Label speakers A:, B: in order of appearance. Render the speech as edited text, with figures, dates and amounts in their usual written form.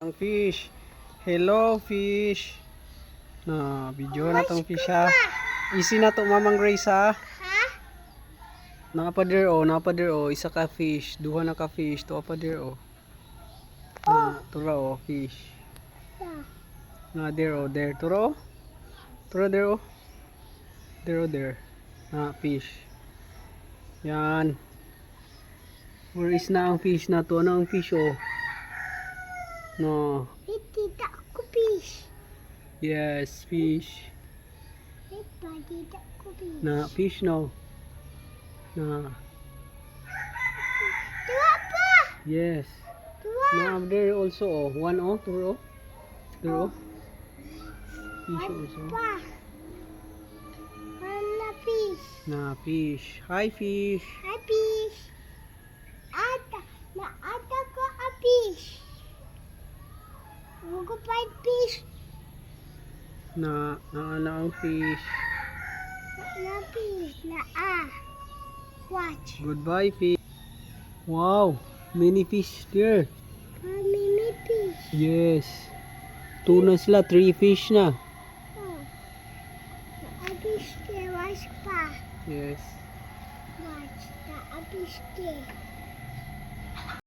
A: Ang fish. Hello fish. Na, video na tong fish ha. Easy na to Mamang Grace ha. Napa there oh, isa ka fish, duha na ka fish, to pa there oh. Tura oh, fish. Na there oh, there turo. Tura there oh. There oh, there. Na fish. Yan. Where is na ang fish na to? Ano ang fish oh? No.
B: Tita ko fish.
A: Yes, fish.
B: Tita ko fish.
A: Na fish no. Na.
B: Tuwa pa.
A: Yes.
B: Tuwa.
A: Na there also oh. One oh, two oh. There oh. Fish also.
B: Pa. Wala fish.
A: Na fish. Hi fish.
B: Hi fish. Ata ko a fish. Huwag ko pa fish.
A: Na ang fish.
B: Na fish. Watch.
A: Goodbye fish. Wow, many fish there.
B: Mini fish.
A: Yes. Two na sila, 3 fish na.
B: Oh. Na fish ke watch pa.
A: Yes.
B: Watch. Na fish ke.